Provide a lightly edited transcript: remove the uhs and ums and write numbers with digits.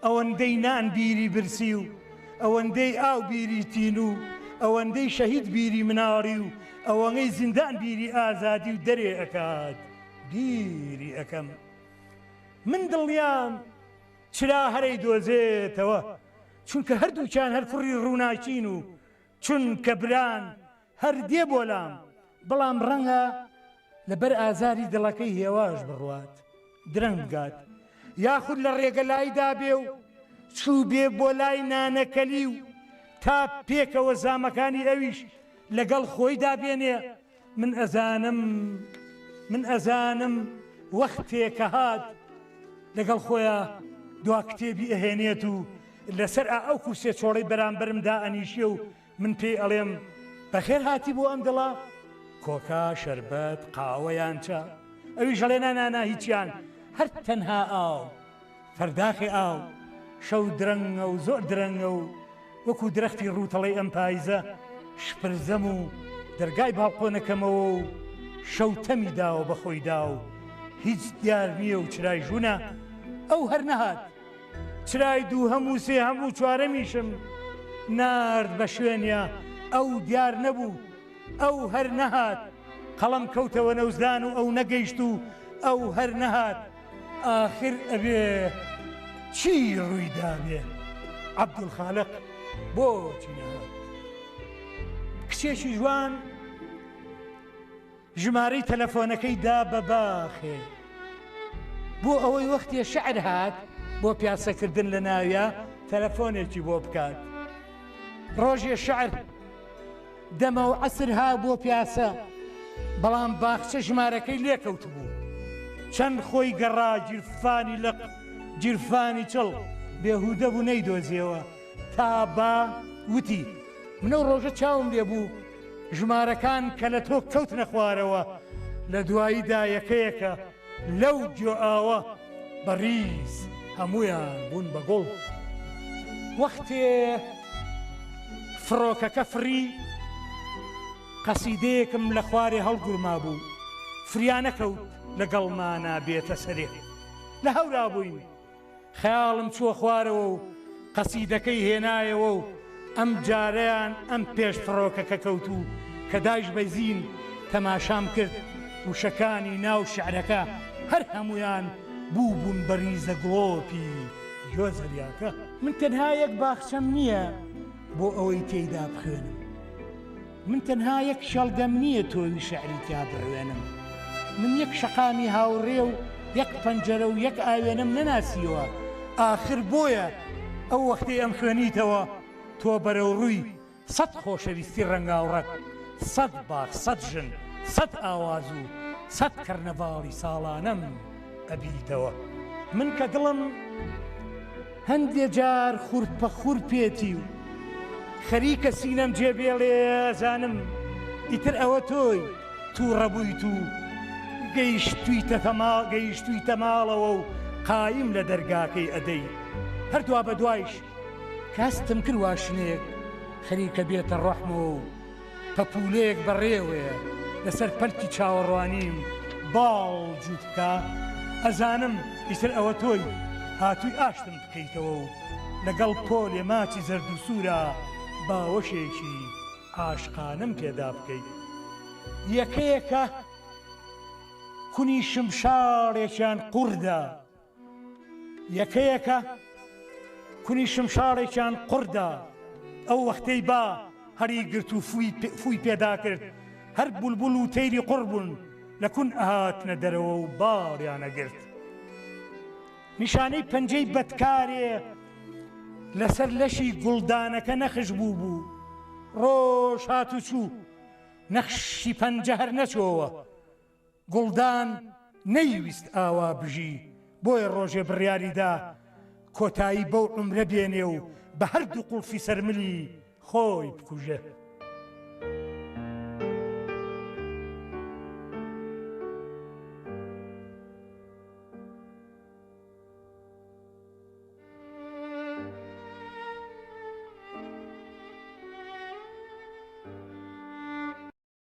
ئەوەندەی نان بیری برسی و ئەوەندەی ئاو بیری تین و ئەوەندەی شەهید بیری مناڵی و ئەوەندەی زیندان بیری ئازادی و دەرێ ئەکات بیری ئەەکەم من دڵیام چرا هەرەی دۆزێتەوە چونکە هەردووچان هەر فڕی ڕووناچین و چونکە بران هەر دێ بۆلام بەڵام ڕەنگە لەبەر ئازاری دڵەکەی هێواش بڕوات درەنگ بگات یاخود لە ڕێگە لایدا بێ و چوو بێ بۆ لای نانەکەلی و تا پێکەوە زامەکانی ئەویش لەگەڵ خۆی دابێنێ من ئەزانم وەختێکە هات لەگەڵ خۆیان دوا کتێبی ئەهێنێت و لەسەر ئەو کوسێ چۆڵەی بەرامبەرمدا ئەنیشێ و من پێی ئەڵێم بەخێر هاتی بۆ ئەم دڵە کۆکا شەربەت قاوەیان چا ئەویش ئەڵێ نانا هیچیان هەر تەنها ئاو فەرداخی ئاو شەو درەنگە و زۆر درەنگە و وەکو درەختی ڕووتەڵی ئەم پایزە شپرزەم و دەرگای باڵقۆنەکەمەوە و شەو تەمی داوە بەخۆی دا و هیچ دیار نییە و چرای ژوونە ئەو هەر نەهات چرای دوو هەموو سێ هەموو چوارەمیشم نارد بە شوێنە ئەو دیار نەبوو ئەو هەر نەهات قەڵەم کەوتەوە نەوزدان و ئەو نەگەیشت و ئەو هەر نەهات ئاخر ئەبێ چی ڕوویدا بێ عەبدولخالق بۆچی نەهات کچێکی جوان ژمارەی تەلەفۆنەکەی دا بە باخێ بۆ ئەوەی وەختێ شەعر هات بۆ پیاسەکردن لە ناویە تەلەفۆنێکی بۆ بکات ڕۆژێ شەعر دەمە و عەسر ها بۆ پیاسە بەڵام باخچە ژمارەکەی لێکەوت بوو چەند خۆی گەڕا جیرفانی لەق جیرفانی چڵ بێهودە بوو نەیدۆزیەوە تا با وتی منە ڕۆژە چاوم لێ بوو ژمارەکان کە لە تۆ کەوت نەخوارەوە لە دواییدا یەکەیەکە لەو جۆئاوە بەڕیز هەمویان بوون بە گوڵ وەختێ فڕۆکەکە فری قەسیدەیەکم لە خوارێ هەڵگورما بوو فریانەکەوت لەگەڵمانە بێتە سەرێ لە هەورا بووین خەیاڵم چووە خوارەوە و قەسیدەکەی هێنایەوە و ئەم جارەیان ئەم پێش فڕۆکەکە کەوت و کە داش بەزین تەماشام کرد وشەکانی ناو شعرەکە هەر هەمویان بوو بوون بەریزە گڵۆپی جۆزەریاکە من تەنها یەک باخچەم نییە بۆ ئەوەی تێیدا بخوێنم من تەنها یەک شەڵگەم نییە تۆوی شعری تیا بڕوێنم من یەک شەقامی هاوڕێ و یەک پەنجەرە و یەک ئاوێنم نەناسیوە ئاخر بۆیە ئەو وەختەی ئەم خوێنیتەوە تۆ بەرەو ڕووی سەد خۆشەویستی ڕەنگاوڕەت سەد باخ سەد ژن سەد ئاواز و سەد کەرنەڤاڵی ساڵانەم ئەبیتەوە من کە دڵم هەندێ جار خوورپە خوور پێتی و خەریکە سینەم جێبێڵێ ئەزانم ئیتر ئەوە تۆی تووڕە بوویت و گەیشتوویتە ماڵەوە و قایم لە دەرگاکەی ئەدەی هەردووا بە دوایش کاستم کرد واشنێک خەریکە بێتە ڕەحمەوە و پەپولەیەک بەڕێوەیە لەسەر پەرکی چاوەڕوانیم باڵ جووت بکە ئەزانم ئیتر ئەوە تۆی هاتووی ئاشتم بکەیتەوە و لەگەڵ پۆلێ ماچی زەرد و سوورە باوەشێکی عاشقانم پێدا بکەیت یەکەیەکە کونی شمشاڵێکیان قوڕدا یەکەیەکە کونی شمشاڵێکیان قوڕدا ئەو وەختەی با هەری گرت و فووی پێدا کرد هەر بولبول و تەیری قوڕ بوون لە کون ئەهاتنە دەرەوە و باڕیانە گرت نیشانەی پەنجەی بەدکارێ لەسەر لەشی گوڵدانەکە نەخش بوو ڕۆژ هات و چوو نەخشی پەنجە هەر نەچۆوە گوڵدان نەیویست ئاوا بژی بۆیە ڕۆژێ بڕیاریدا کۆتایی بەو عومرە بێنێ و بە هەردوو قوڵفی سەرملی خۆی بکوژێ